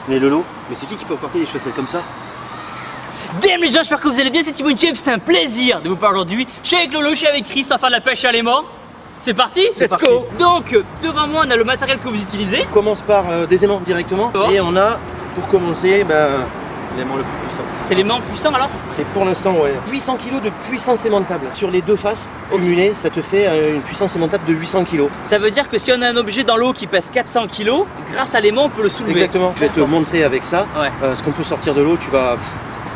Mais Lolo, mais c'est qui peut porter des chaussettes comme ça? Damn les gens, j'espère que vous allez bien, c'est Timon James, c'est un plaisir de vous parler aujourd'hui. Je suis avec Lolo, je suis avec Chris, on va faire de la pêche à l'aimant. C'est parti? Let's go. Donc, devant moi, on a le matériel que vous utilisez. On commence par des aimants directement. Oh. Et on a, pour commencer, l'aimant le plus puissant. C'est l'aimant puissant alors? C'est pour l'instant, ouais. 800 kg de puissance aimantable. Sur les deux faces cumulées, ça te fait une puissance aimantable de 800 kg. Ça veut dire que si on a un objet dans l'eau qui pèse 400 kg, grâce à l'aimant, on peut le soulever. Exactement. Je vais te montrer avec ça ce qu'on peut sortir de l'eau. Tu vas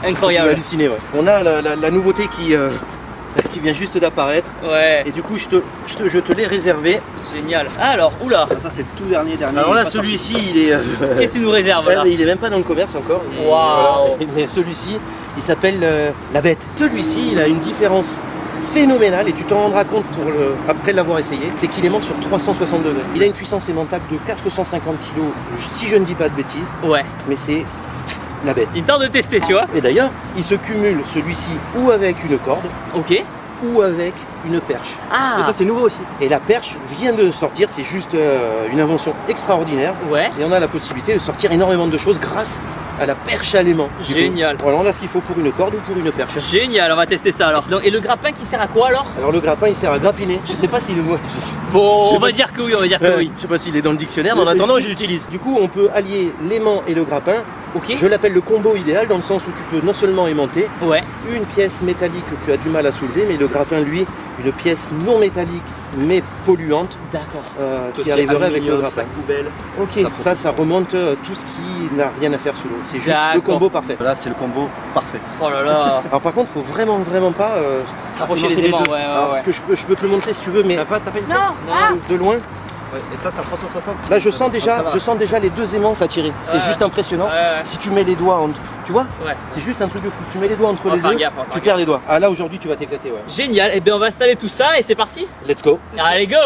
incroyable. Halluciner. Ouais. On a la nouveauté qui vient juste d'apparaître. Ouais. Et du coup, je te l'ai réservé. Génial. Alors, oula. Ça, c'est le tout dernier. Alors là, celui-ci, il est. Qu'est-ce qu'il nous réserve là? Il est même pas dans le commerce encore. Waouh. Voilà. Mais celui-ci, il s'appelle la bête. Celui-ci, il a une différence phénoménale et tu t'en rendras compte après l'avoir essayé. C'est qu'il aimante sur 360 degrés. Il a une puissance aimantable de 450 kg, si je ne dis pas de bêtises. Ouais. Mais c'est la bête. Il tente de tester, tu vois. Et d'ailleurs, il se cumule celui-ci ou avec une corde. Ok. Ou avec une perche. Ah. Et ça c'est nouveau aussi. Et la perche vient de sortir, c'est juste une invention extraordinaire. Ouais. Et on a la possibilité de sortir énormément de choses grâce à la perche à l'aimant. Génial. Voilà, on a ce qu'il faut pour une corde ou pour une perche. Génial, on va tester ça alors. Donc, et le grappin qui sert à quoi alors? Alors le grappin il sert à grappiner. Je sais pas si le mot. Bon, on va dire que oui, on va dire que oui. Je sais pas s'il est dans le dictionnaire, mais en attendant je l'utilise. Du coup on peut allier l'aimant et le grappin. Ok. Je l'appelle le combo idéal dans le sens où tu peux non seulement aimanter une pièce métallique que tu as du mal à soulever, mais le grappin lui, une pièce non métallique mais polluante. D'accord. Qui arriverait avec le grappin. Poubelle. Ok. Ça remonte tout ce qui n'a rien à faire sous l'eau. C'est juste le combo parfait. Là c'est le combo parfait. Oh là là. Alors par contre faut vraiment pas approcher les aimants. Ouais. Parce que je peux te le montrer si tu veux, mais T'as pas une Non. de loin. Ouais, et ça c'est à 360. Là je sens déjà les deux aimants s'attirer. C'est juste impressionnant. Si tu mets les doigts entre, tu vois, c'est juste un truc de fou. Tu mets les doigts entre les deux, tu perds les doigts. Ah là aujourd'hui tu vas t'éclater. Ouais. Génial. Et bien on va installer tout ça et c'est parti. Let's go. Allez go.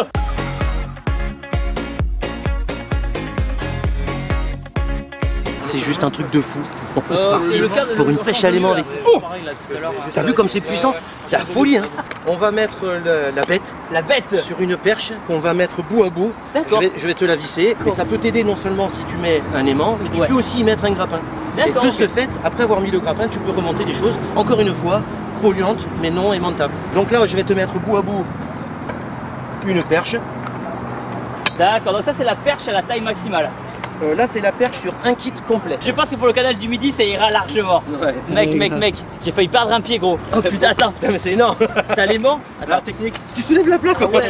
C'est juste un truc de fou. Pour une pêche à l'aimant avec. Oh, t'as vu comme c'est puissant? C'est la folie hein. On va mettre la bête. La bête sur une perche qu'on va mettre bout à bout. Je vais te la visser. Mais ça peut t'aider non seulement si tu mets un aimant, mais tu peux aussi y mettre un grappin. Et de ce fait, après avoir mis le grappin, tu peux remonter des choses, encore une fois, polluantes mais non aimantables. Donc là, je vais te mettre bout à bout une perche. D'accord, donc ça c'est la perche à la taille maximale. Là c'est la perche sur un kit complet. Je pense que pour le canal du Midi ça ira largement. Ouais. Mec, j'ai failli perdre un pied gros. Oh putain, attends. Putain mais c'est énorme. T'as l'aimant? La technique. Tu soulèves la plaque. Ouais.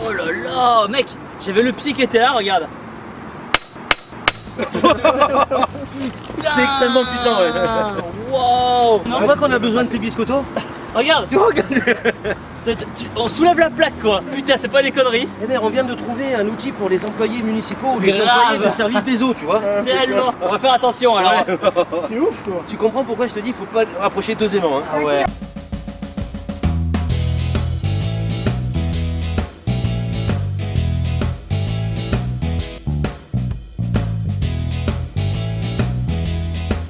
Oh là là, mec, j'avais le pied qui était là, regarde. C'est extrêmement puissant ouais. Wow. Tu vois qu'on a besoin de tes biscottos? Regarde. Tu regardes. On soulève la plaque quoi. Putain, c'est pas des conneries. Eh bien on vient de trouver un outil pour les employés municipaux ou les employés de service des eaux, tu vois. Tellement. On va faire attention alors. C'est ouf quoi. Tu comprends pourquoi je te dis il faut pas rapprocher deux aimants hein. Ah ouais.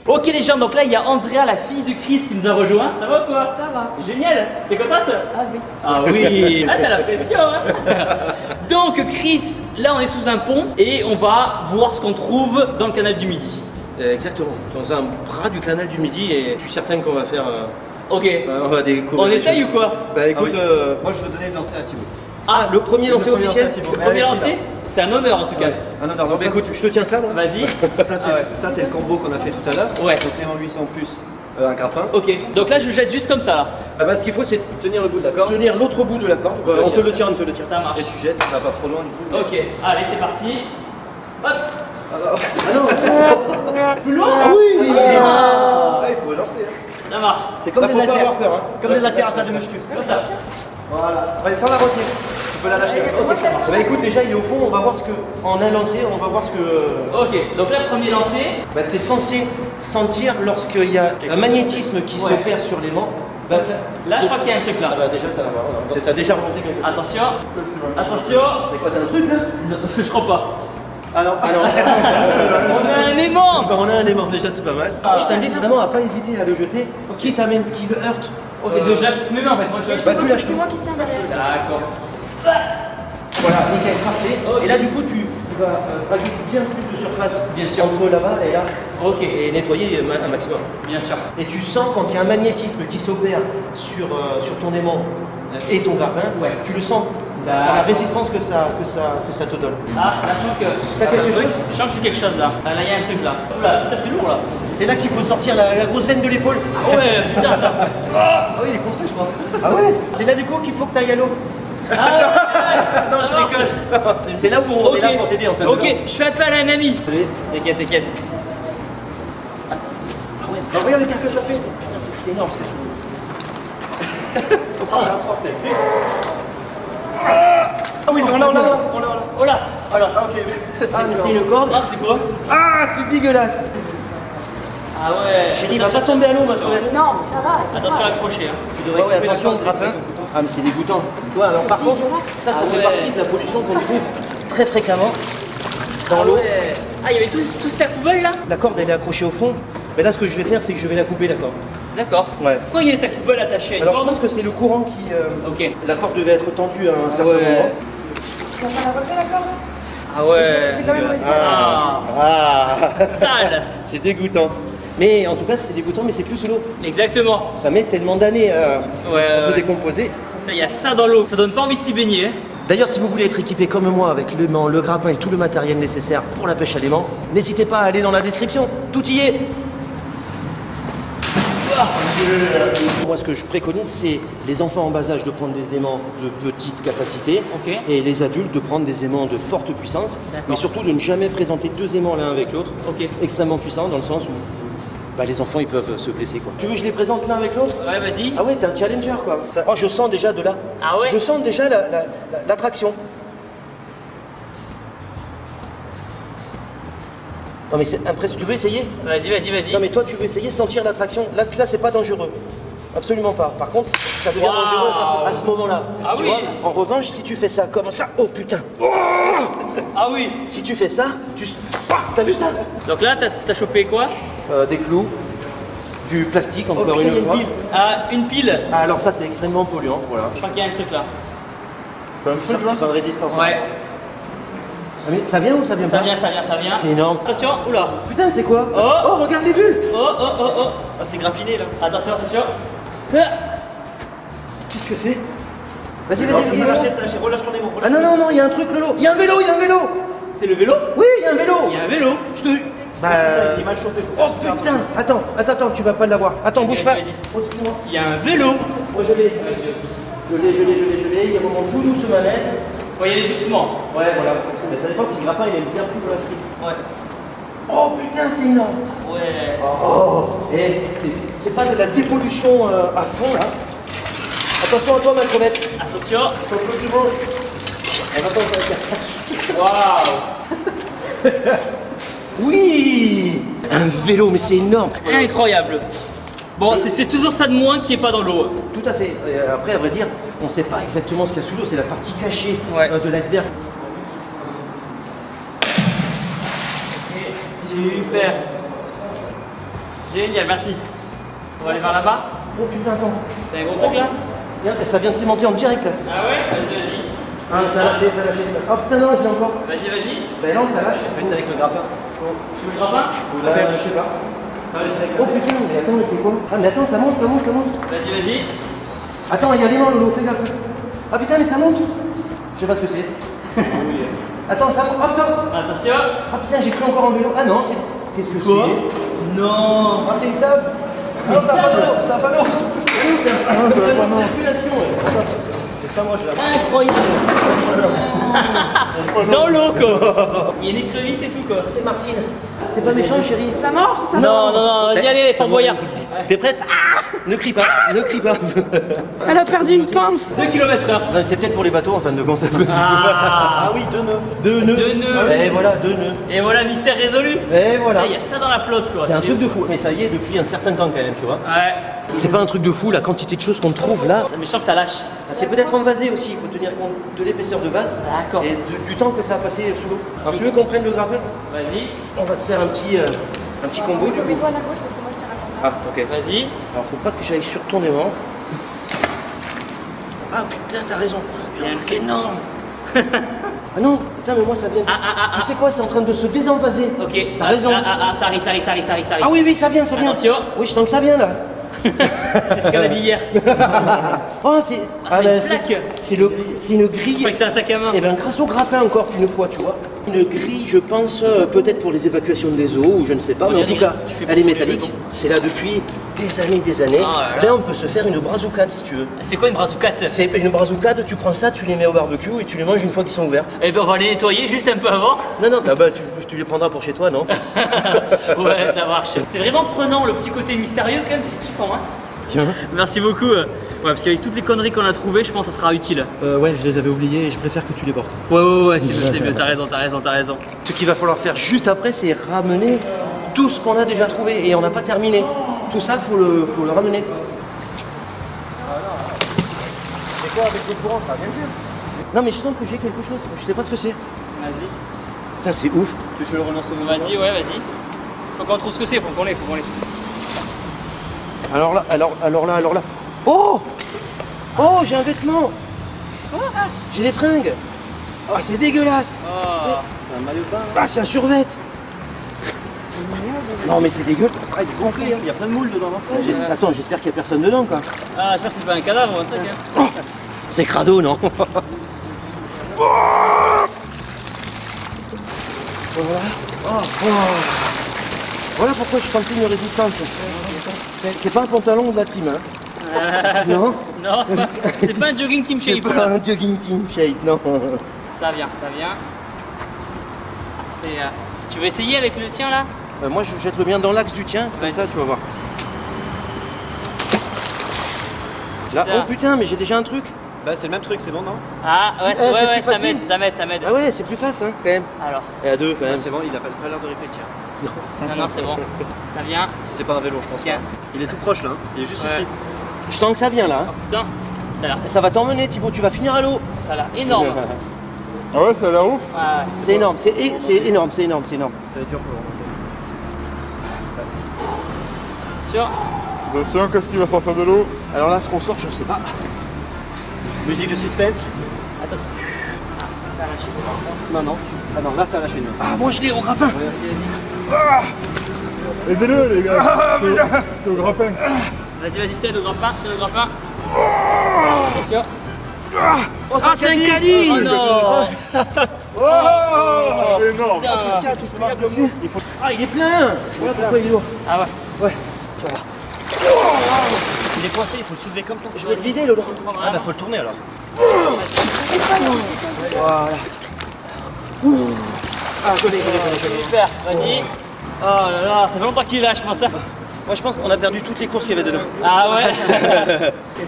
Ok les gens, donc là il y a Andrea, la fille de Chris qui nous a rejoint. Ça va ou quoi? Ça va. Génial. T'es contente? Ah oui. Ah oui. Ah t'as la pression hein. Donc Chris, là on est sous un pont et on va voir ce qu'on trouve dans le canal du Midi. Exactement, dans un bras du canal du Midi et je suis certain qu'on va faire... Ok. On va découvrir. On essaye ou quoi? Bah écoute, moi je veux donner le lancer à Thibaut. Ah, le premier lancer officiel? Le premier lancer? C'est un honneur en tout cas. Un honneur. Bah écoute, je te tiens ça moi. Vas-y. Ça c'est le combo qu'on a fait tout à l'heure. Ouais. Donc l'aimant 800 plus un grappin. Ok, donc là je jette juste comme ça là. Ah bah ce qu'il faut c'est tenir le bout de la corde. Tenir l'autre bout de la corde. On te le tient, on te le tient. Ça marche. Et tu jettes, ça va pas trop loin du coup. Ok, allez c'est parti. Hop. Ah non, Plus loin? ah oui. Ah. Il faut lancer. Ça marche. C'est comme des haltères. Faut pas avoir peur hein. Comme des haltères à salle de muscu. Comme ça. Voilà. Ouais, sans la retenir. Tu peux la lâcher. Bah écoute, déjà il est au fond, on va voir ce que. En un lancé, on va voir ce que. Ok, donc là premier lancé. Bah t'es censé sentir lorsqu'il y a un magnétisme qui s'opère sur l'aimant. Bah, là je crois qu'il y a un truc là. Ah bah déjà t'as déjà remonté quelque chose. Attention. Attention. Mais quoi, t'as un truc là? Non, je crois pas. Alors. On a un aimant. Bah, on a un aimant, déjà c'est pas mal. Je t'invite vraiment à pas hésiter à le jeter, quitte à même ce qui le heurte. Ok, donc je lâche mes mains en fait. Moi je lâche. Bah tu lâches tout. C'est moi qui tiens derrière. D'accord. Voilà, nickel, parfait. Ok. Et là du coup tu vas draguer bien plus de surface Bien sûr. entre là-bas et là. Ok. Et nettoyer un maximum. Bien sûr. Et tu sens quand il y a un magnétisme qui s'opère sur ton aimant et ton grappin, Ouais. tu le sens. La résistance que ça te donne. Ah, là, je sens que. T'as quelque chose? Je sens que j'ai quelque chose là. Ah, là, il y a un truc là. Oula, putain, c'est lourd là. C'est là qu'il faut sortir la grosse veine de l'épaule. Ah ouais, putain, attends. Ah oui, il est coincé, je crois. Ah ouais? C'est là du coup qu'il faut que tu ailles à l'eau. Ah ouais, Non, je déconne. C'est là où on est là pour t'aider en fait. Ok, je fais appel à un ami. Allez. T'inquiète, t'inquiète. Ah ouais. Bah, regarde l'écart que ça fait. Putain, c'est énorme ce que je fais. Faut passer à 3 peut-être. Ah oui, on l'a. Oh là, Ah ok. Ah mais c'est une corde. Ah, c'est quoi? Ah, c'est dégueulasse. Ah ouais. Chérie, il va pas tomber à l'eau, ma crevette. Non, ça va. Attention à accrocher. Hein. Tu devrais couper attention au grappin. Ah mais c'est dégoûtant. Toi, alors par contre, ça Ah fait ouais. partie de la pollution qu'on trouve très fréquemment dans l'eau. Ouais. Ah, il y avait tout ça couvole là? La corde elle est accrochée au fond. Mais là ce que je vais faire c'est que je vais la couper la corde. D'accord. Ouais. Pourquoi il y a sa coupole attachée à une Alors je corde? pense que c'est le courant qui... Ok. La corde devait être tendue à un certain Ouais. moment. Tu vas pas la refaire la corde? Ah ouais. J'ai quand même réussi. Ah. Sale. C'est dégoûtant. Mais en tout cas c'est dégoûtant mais c'est plus sous l'eau. Exactement. Ça met tellement d'années à se décomposer. Il y a ça dans l'eau. Ça donne pas envie de s'y baigner. Hein. D'ailleurs, si vous voulez être équipé comme moi avec l'aimant, le grappin et tout le matériel nécessaire pour la pêche à l'aimant, n'hésitez pas à aller dans la description, tout y est. Moi, ce que je préconise, c'est les enfants en bas âge de prendre des aimants de petite capacité Ok. et les adultes de prendre des aimants de forte puissance, D'accord. mais surtout de ne jamais présenter deux aimants l'un avec l'autre, Ok. extrêmement puissants dans le sens où bah, les enfants ils peuvent se blesser quoi. Tu veux que je les présente l'un avec l'autre? Ouais, vas-y. Ah ouais, t'es un challenger quoi. Oh, je sens déjà de là. Ah ouais? Je sens déjà l'attraction. Non mais c'est impressionnant. Tu veux essayer? Vas-y, vas-y, vas-y. Non mais toi tu veux essayer de sentir l'attraction. Là c'est pas dangereux. Absolument pas. Par contre, ça devient Waouh. dangereux à ce moment-là. Ah tu oui. vois, en revanche, si tu fais ça comme ça, oh putain. Oh, Ah oui. si tu fais ça, t'as vu ça? Donc là, t'as chopé quoi? Des clous, du plastique encore une fois. Ah, une pile. Ah, alors ça c'est extrêmement polluant, voilà. Je crois qu'il y a un truc là. T'as un truc là? de résistance. Ouais. Ça vient ou ça vient Ça pas? vient, ça vient, ça vient. C'est énorme. Attention, oula. Putain, c'est quoi? Oh. Oh, regarde les bulles. Oh, oh, oh, oh. Ah, c'est grappiné là. Attention, attention. Qu'est-ce que c'est? Vas-y, Ça vas-y, lâche, vas-y. ça lâche. Relâche ton aimant. Ah non, non, non, il y a un truc, Lolo. Il y a un vélo, il y a un vélo. C'est le vélo? Oui, il y a un vélo. Il y a un vélo. Je te... Bah... Il est mal chauffé. Faut Oh faire super putain. Attends, tu vas pas l'avoir. Attends, bouge pas. Vas-y. Oh, excuse-moi. Il y a un vélo. Moi, je l'ai. Je l'ai. Il y a un moment tout doucement manette. Faut y aller doucement. Ouais, voilà. Mais ça dépend si le grappin il aime bien plus la frite. Ouais. Oh putain, c'est énorme. Ouais. Oh, et c'est pas de la dépollution à fond là. Attention à toi, ma crevette. Attention. Sur le plus beau. Elle va tomber avec la Waouh. Oui. Un vélo, mais c'est énorme. Incroyable. Bon, c'est toujours ça de moins qui est pas dans l'eau. Tout à fait. Après, à vrai dire, on ne sait pas exactement ce qu'il y a sous l'eau. C'est la partie cachée Ouais. de l'iceberg. Super. Génial, merci. On va aller vers là-bas. Oh putain, attends. T'as un gros truc là? Regarde, ça vient de s'aimanter en direct là. Ah ouais? Vas-y, Ah, ça a lâché. Oh putain, non, je l'ai encore. vas-y. Vas-y. Ben non, ça lâche. Fais ça avec le grappin. Tu veux le grappin? Je sais pas. Oh putain, mais attends, mais c'est quoi? Ah, mais attends, ça monte. Vas-y. Attends, il y a l'aimant, Lolo, fais gaffe. Ah putain, mais ça monte. Je sais pas ce que c'est. Attends, ça monte. Hop, ça. Attention. Ah putain, j'ai cru encore en vélo. Ah non, qu'est-ce que Quoi? c'est? Non. Ah, c'est une table. Ah non, c'est un panneau. C'est un panneau. C'est un panneau de circulation. C'est ça, moi, je l'ai. Incroyable. Dans l'eau quoi. Il y a une écrevisse et tout quoi. C'est Martine. C'est pas méchant, chérie. Ça mord? Ça Non, vas-y, allez, Fort Boyard. T'es prête? Ne crie pas. Elle a perdu une pince. 2 km/h. Non, c'est peut-être pour les bateaux en fin de compte. Ah. Oui, 2 nœuds. 2 nœuds. 2 nœuds. Et voilà, 2 nœuds. Et voilà, mystère résolu. Et voilà. Ah, il y a ça dans la flotte quoi. C'est un truc de fou. Mais ça y est, depuis un certain temps quand même, tu vois. Ouais. C'est pas un truc de fou, la quantité de choses qu'on trouve là. Mais je sens que ça lâche. Ah, c'est peut-être envasé aussi, il faut tenir compte de l'épaisseur de base D'accord. et du temps que ça a passé sous l'eau. Alors tu veux qu'on prenne le grappin? Vas-y. On va se faire un petit combo du coup. Mets-toi à la gauche parce que moi je te raconte. Ah ok. Vas-y. Alors faut pas que j'aille sur ton aimant. Ah putain, t'as raison. Il y a un truc énorme. Ah non, putain, mais moi ça vient. Tu sais quoi, c'est en train de se désenvaser. Ok. T'as raison. Ça arrive. Ah oui, oui, ça vient. Attention. Oui, je sens que ça vient là. C'est ce qu'on a dit hier. Oh, c'est. C'est une grille. Je crois que c'est un sac à main. Eh bien, grâce au grappin encore qu'une fois, tu vois. Une grille, je pense, peut-être pour les évacuations des eaux, ou je ne sais pas, mais en tout cas, elle est métallique. C'est là depuis des années. Oh là, on peut se faire une brazucade si tu veux. C'est quoi une brazucade? C'est une brazucade, tu prends ça, tu les mets au barbecue et tu les manges une fois qu'ils sont ouverts. Eh ben on va les nettoyer juste un peu avant. Non, ah bah tu les prendras pour chez toi, non? Ouais, ça marche. C'est vraiment prenant, le petit côté mystérieux quand même, c'est kiffant, hein. Tiens. Merci beaucoup. Ouais, parce qu'avec toutes les conneries qu'on a trouvées, je pense que ça sera utile. Ouais, je les avais oubliés et je préfère que tu les portes. Ouais, c'est mieux, t'as raison. Ce qu'il va falloir faire juste après, c'est ramener tout ce qu'on a déjà trouvé et on n'a pas terminé. Tout ça, faut le ramener. C'est quoi avec le courant, ça va bien faire. Non mais je sens que j'ai quelque chose, je sais pas ce que c'est. Vas-y. Putain, c'est ouf. Tu veux que je le relance au moment? Vas-y, vas-y. Faut qu'on trouve ce que c'est, faut qu'on l'ait. Alors là. Oh, j'ai un vêtement. J'ai des fringues. Ah, c'est dégueulasse. C'est un maillot de bain. Ah, c'est un survêt. Non mais c'est dégueu. Ah, il est gonflé, il y a plein de moules dedans. Attends, j'espère qu'il n'y a personne dedans quoi. Ah, j'espère que c'est pas un cadavre ou un truc. Hein. C'est crado, non? Voilà pourquoi je sens plus une résistance. C'est pas un pantalon de la team, hein? Non? Non, c'est pas un jogging team shape. C'est pas un jogging team shape, non. Ça vient. Tu veux essayer avec le tien là? Moi je jette le mien dans l'axe du tien, comme ça tu vas voir. Là, oh putain, mais j'ai déjà un truc. Bah c'est le même truc, c'est bon non? Ah ouais, ça m'aide. Ah ouais, c'est plus facile hein, quand même. Alors. Et à deux quand même. C'est bon, il a pas l'air de réfléchir. Non, c'est bon. Ça vient. C'est pas un vélo, je pense. Tiens. Il est tout proche là, il est juste ici. Je sens que ça vient là. Oh putain, ça va t'emmener Thibaut, tu vas finir à l'eau. Ça a l'air énorme. Ah ouais, ça a l'air ouf. Ah, c'est énorme, c'est énorme. Ça va être dur pour le Sûr. Attention, qu'est-ce qui va sortir de l'eau? Alors là, ce qu'on sort, je sais pas. Musique de suspense. Attention. Ah, ça a lâché. Non. Ah non, là ça a lâché. Ah, moi je l'ai au grappin. Aidez-le les gars. C'est au grappin. Vas-y, je t'aide au grappin, c'est au grappin. Attention. Oh, c'est un caddie. Oh non. Oh, énorme. Ah, il est plein. Voilà pourquoi il est lourd. Ah ouais. Ouais, ça va. Il est coincé, il faut le soulever comme ça. Je vais le vider l'eau. Ah bah faut le tourner alors. Voilà. Ah, je l'ai. Super, vas-y. Oh là là, ça fait longtemps qu'il est là, je pense. Moi je pense qu'on a perdu toutes les courses qu'il y avait dedans. Ah ouais.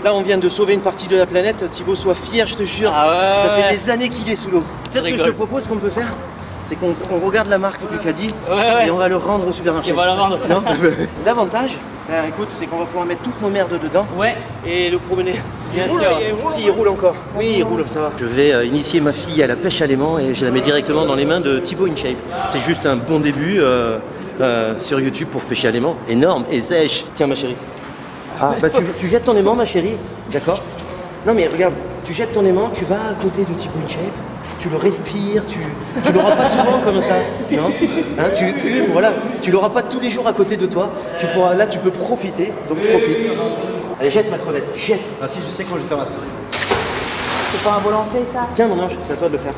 Là on vient de sauver une partie de la planète, Thibaut sois fier, je te jure. Ah ouais. Ça fait des années qu'il est sous l'eau. Tu sais ce que je te propose qu'on peut faire? C'est qu'on regarde la marque du caddie et on va le rendre au supermarché. Et on va le rendre. Non. L'avantage, écoute, c'est qu'on va pouvoir mettre toutes nos merdes dedans et le promener. Bien sûr. Si, il roule encore. Oui, il roule, ça va. Je vais initier ma fille à la pêche à l'aimant et je la mets directement dans les mains de Thibaut InShape. C'est juste un bon début sur YouTube pour pêcher à l'aimant. Énorme et sèche. Tiens ma chérie. Ah, bah tu jettes ton aimant ma chérie, d'accord? Non mais regarde, tu jettes ton aimant, tu vas à côté de Thibaut InShape, tu le respires, tu l'auras pas souvent comme ça, non? Hein, voilà, tu l'auras pas tous les jours à côté de toi, là tu peux profiter, donc profite. Allez, jette ma crevette, jette. Ah si, je sais comment je vais faire ma story. C'est pas un volant, c'est ça? Tiens mon ange, c'est à toi de le faire.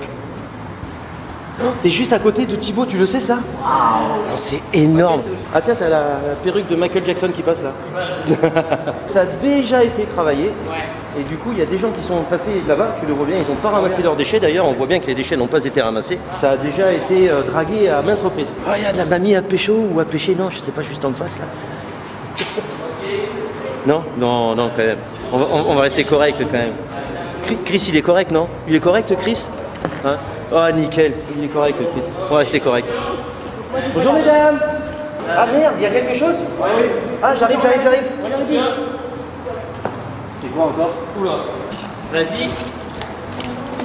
Oh, t'es juste à côté de Thibaut, tu le sais ça? Oh, c'est énorme. Ah tiens, t'as la perruque de Michael Jackson qui passe là. Ça a déjà été travaillé. Et du coup, il y a des gens qui sont passés là-bas, tu le vois bien, ils n'ont pas ramassé leurs déchets. D'ailleurs, on voit bien que les déchets n'ont pas été ramassés. Ça a déjà été dragué à maintes reprises. Ah, il y a de la mamie à pécho ou à pêcher, non, je sais pas, juste en face là. Non, quand même. On va rester correct quand même. Chris, il est correct, non? Il est correct, Chris? Hein? Oh, nickel, il est correct, Chris. On va rester correct. Bonjour, mesdames. Ah merde, il y a quelque chose? Oui. Ah, j'arrive. C'est quoi encore? Oula. Vas-y.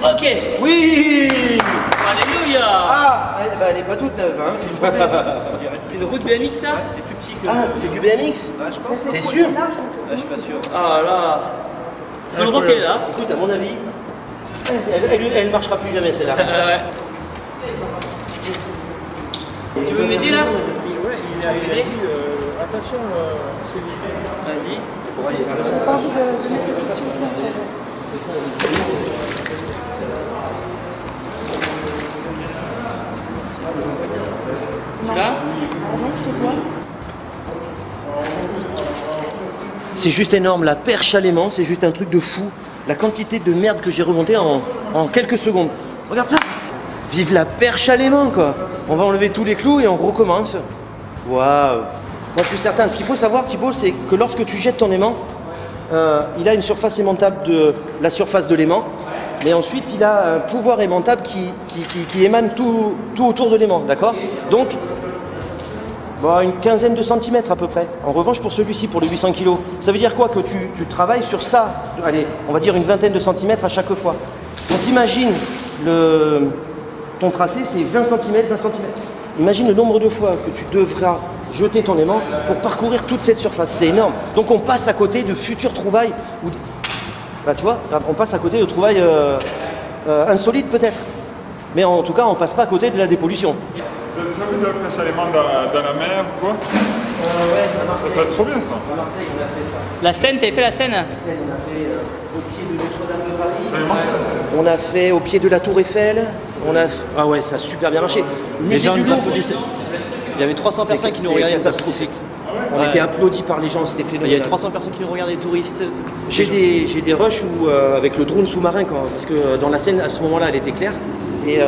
Ok. Oui. Alléluia. Ah, elle est pas toute neuve, hein. C'est une route BMX ça? C'est plus petit que. Ah, c'est du BMX? Ah, je pense. T'es sûr? Ah, je suis pas sûr. Ah là. Ça fait longtemps qu'elle est là. Écoute, à mon avis, Elle marchera plus jamais celle-là. Ouais. Tu veux m'aider là? Ouais, il a dit attention, c'est léger. Vas-y. T'as pas envie de mettre le truc sur le tien. Tu l'as? Ah non, je te vois. C'est juste énorme, la perche à l'aimant, c'est juste un truc de fou. La quantité de merde que j'ai remontée en quelques secondes. Regarde ça. Vive la perche à l'aimant quoi. On va enlever tous les clous et on recommence. Waouh. Moi je suis certain, ce qu'il faut savoir Thibaut, c'est que lorsque tu jettes ton aimant, il a une surface aimantable de la surface de l'aimant. Mais ensuite il a un pouvoir aimantable qui émane tout autour de l'aimant, d'accord? Donc, bon, une quinzaine de centimètres à peu près. En revanche pour celui-ci, pour le 800 kg, ça veut dire quoi? Que tu travailles sur ça, allez, on va dire une vingtaine de centimètres à chaque fois. Donc imagine ton tracé, c'est 20 cm, 20 cm. Imagine le nombre de fois que tu devras jeter ton aimant pour parcourir toute cette surface. C'est énorme. Donc on passe à côté de futures trouvailles. Bah, tu vois, on passe à côté de trouvailles insolites peut-être. Mais en tout cas, on passe pas à côté de la dépollution. Vous avez déjà vu de la pêche à l'aimant dans la mer ou quoi? Ouais, à Marseille. Ça peut être trop bien ça. À Marseille, on a fait ça. La Seine, t'avais fait la Seine? La Seine, on a fait au pied de Notre-Dame de Paris. Ça avait marché la Seine. On a fait au pied de la Tour Eiffel. Ah ouais, ça a super bien marché. Le Les musée gens du nous Louvre. applaudissaient. Il y avait 300 personnes qui nous regardaient comme ça, c'était sick. On était applaudis par les gens, c'était Il y phénoménal. avait 300 personnes qui nous regardaient, des touristes. J'ai des rushs où, avec le drone sous-marin, parce que dans la Seine, à ce moment-là, elle était claire. Et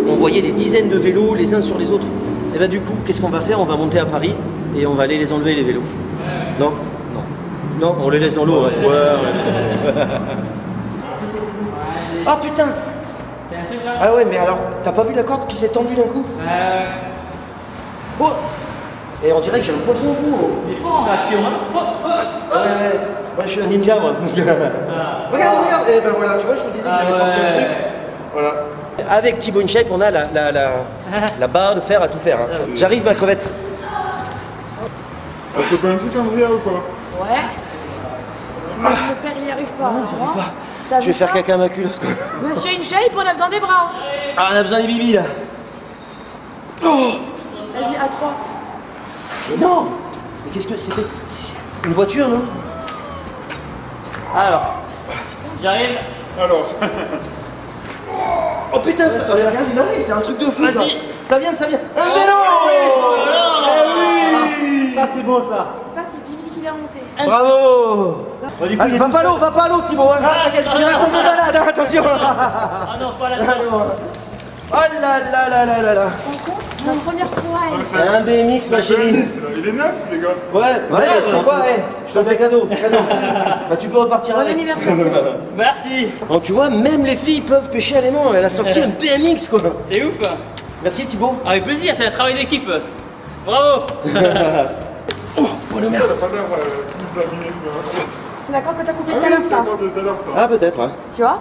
on voyait des dizaines de vélos les uns sur les autres. Et bien du coup, qu'est-ce qu'on va faire? On va monter à Paris et on va aller les enlever les vélos. Non? Non. Non, on les laisse dans l'eau. Ouais. Oh putain! Ah ouais, mais alors, t'as pas vu la corde qui s'est tendue d'un coup? Oh! Et on dirait que j'ai un poisson au bout. Il est fort en réaction, hein? Ouais. Moi je suis un ninja moi. Regarde! Et ben voilà, tu vois, je te disais que j'avais sorti un truc. Voilà. Avec Thibaut InShape, on a la barre de fer à tout faire. Hein. J'arrive ma crevette. Ça te fait un truc Andrea ou quoi? Ouais. Le père il n'y arrive pas. Non, j'arrive pas. T'as Je vais vu faire ça? caca à ma culotte. Monsieur InShape, on a besoin des bras. Ah, on a besoin des bibis là. Oh! Vas-y, à 3. C'est énorme! Mais qu'est-ce que c'était? C'est une voiture, non? Alors, j'arrive. Alors, Oh putain, regarde, il arrive, c'est un truc de fou ça! Vas-y. Ça vient! Un vélo! Eh oui! Ça c'est bon ça! Ça, c'est Bibi qui l'a monté. Bravo! Allez, va pas à l'eau, Thibaut! Hein. Je vais tomber malade, hein, attention! Ah non, pas là. Ah non. Oh là là là là là là! On compte notre première trouvaille. C'est un BMX, ma chérie! il est neuf les gars. Ouais, tu sais quoi, je te le fais cadeau. Bah, tu peux repartir Bon avec. anniversaire. Merci. Donc tu vois, même les filles peuvent pêcher à l'aimant. Elle a sorti un BMX quoi. C'est ouf. Merci Thibaut. Avec plaisir, c'est un travail d'équipe. Bravo. Oh, bonne merde. T'as pas l'air plus animé que moi. C'est d'accord que t'as coupé Ah tout à oui, l'heure c'est ça. encore de tout à l'heure ça. Ah peut-être. Hein. Tu vois?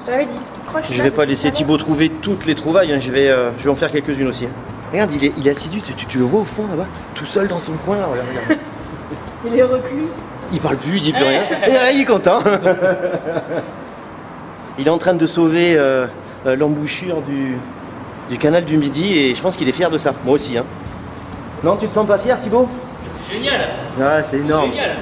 Je te l'avais dit. Croche Je vais pas laisser Thibaut trouver toutes les trouvailles. Hein. Je vais en faire quelques-unes aussi. Hein. Regarde, il est assidu. Tu le vois au fond là-bas, tout seul dans son coin. Là, regarde. Il est reclus. Il parle plus, il dit plus rien. Et là, il est content. Il est en train de sauver l'embouchure du canal du Midi et je pense qu'il est fier de ça. Moi aussi. Hein. Non, tu te sens pas fier, Thibaut? C'est génial. Ah, c'est énorme. Génial.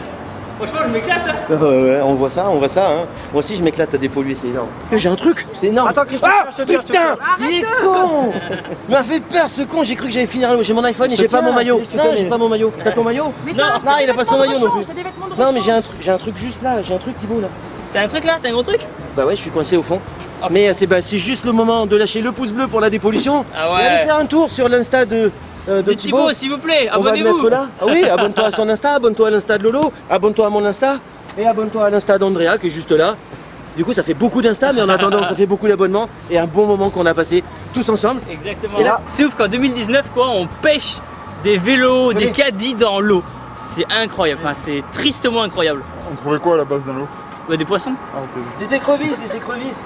Franchement, je m'éclate. Ouais, on voit ça. Hein. Moi aussi, je m'éclate à dépolluer, c'est énorme. J'ai un truc, c'est énorme. Attends, Christophe, Ah, je te tire, putain, il est con. Il m'a fait peur, ce con. J'ai cru que j'allais finir à l'eau. J'ai mon iPhone et j'ai pas mon maillot. Non, j'ai pas mon maillot. T'as ton maillot? Mais Non, t'as il a des pas son vêtements de maillot non rechange, plus. t'as des vêtements de Non, mais rechange. j'ai un truc juste là. J'ai un truc, Thibaut, là. T'as un truc là? T'as un gros truc? Bah ouais, je suis coincé au fond. Ok. Mais c'est juste le moment de lâcher le pouce bleu pour la dépollution. Ah ouais. Et aller faire un tour sur l'Insta de Thibaut, s'il vous plaît, On va le abonnez-vous. mettre là. Ah oui, abonne-toi à son Insta, abonne-toi à l'Insta de Lolo, abonne-toi à mon Insta et abonne-toi à l'Insta d'Andrea qui est juste là. Du coup, ça fait beaucoup d'Insta, mais en attendant, ça fait beaucoup d'abonnements et un bon moment qu'on a passé tous ensemble. Exactement. Et là- C'est ouf qu'en 2019, quoi, on pêche des vélos, des caddies dans l'eau. C'est incroyable, enfin, c'est tristement incroyable. On trouvait quoi à la base dans l'eau? Bah, des poissons. Ah ok. Des écrevisses, des écrevisses.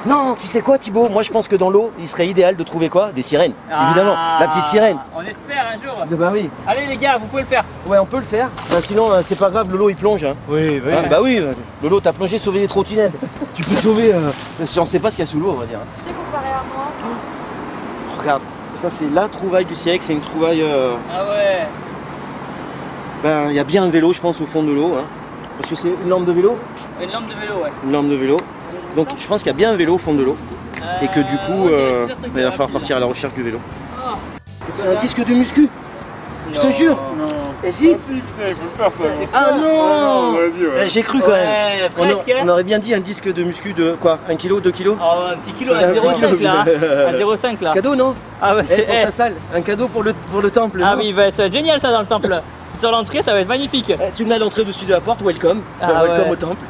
Non, tu sais quoi Thibaut? Moi je pense que dans l'eau, il serait idéal de trouver quoi? Des sirènes, évidemment, la petite sirène. On espère un jour. Bah oui. Allez les gars, vous pouvez le faire. Ouais, on peut le faire. Bah, sinon, c'est pas grave, Lolo il plonge. Hein. Oui, oui. Bah oui, Lolo t'as plongé, sauvé des trottinettes. Tu peux sauver, si on sait pas ce qu'il y a sous l'eau, on va dire. Je t'ai comparé à moi. Regarde, ça c'est la trouvaille du siècle, c'est une trouvaille... Ah ouais. Ben, il y a bien un vélo, je pense, au fond de l'eau. Hein. Parce que c'est une lampe de vélo. Une lampe de vélo, ouais. Une lampe de vélo. Donc je pense qu'il y a bien un vélo au fond de l'eau. Et que du coup, il va falloir partir à la recherche du vélo. Ah. C'est un disque de muscu. Je te jure. Non. Et si Ah si, putain, il faut le faire ça. Ah non, vas-y, ouais. J'ai cru quand même. Ouais, On, presque. on aurait bien dit un disque de muscu de quoi? 1 kg, 2 kg? Oh, un petit kilo à C'est un 0,5 petit là. Hein. kilo. À 0,5 là. Cadeau non? Ah ouais, Pour ta salle. Un cadeau pour le temple. Ah non oui, bah, ça va être génial ça dans le temple. Sur l'entrée, ça va être magnifique. Tu me mets à l'entrée dessus de la porte, welcome. Ah Welcome ouais. au temple.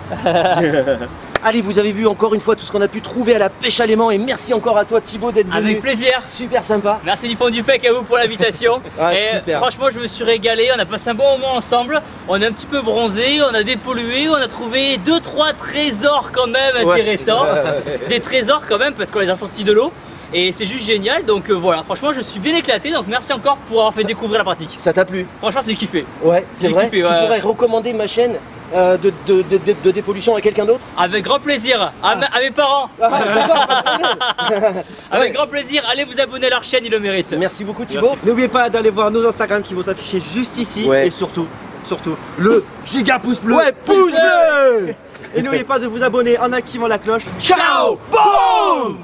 Allez, vous avez vu encore une fois tout ce qu'on a pu trouver à la pêche à l'aimant et merci encore à toi Thibaut d'être venu. Avec plaisir. Super sympa. Merci du fond du pec à vous pour l'invitation. Ah, et super. franchement, je me suis régalé. On a passé un bon moment ensemble. On a un petit peu bronzé, on a dépollué, on a trouvé 2-3 trésors quand même intéressants. Des trésors quand même parce qu'on les a sortis de l'eau. Et c'est juste génial. Donc voilà, franchement, je suis bien éclaté. Donc merci encore pour avoir fait découvrir la pratique. Ça t'a plu? Franchement, c'est kiffé. Ouais, c'est J'ai vrai. kiffé, Tu ouais. pourrais recommander ma chaîne de dépollution à quelqu'un d'autre? Avec grand plaisir. À mes parents. Avec grand plaisir. Allez vous abonner à leur chaîne, ils le méritent. Merci beaucoup Thibaut. N'oubliez pas d'aller voir nos Instagram qui vont s'afficher juste ici. Ouais. Et surtout, le giga pouce bleu. Ouais, pouce bleu. Et n'oubliez pas de vous abonner en activant la cloche. Ciao. Boum.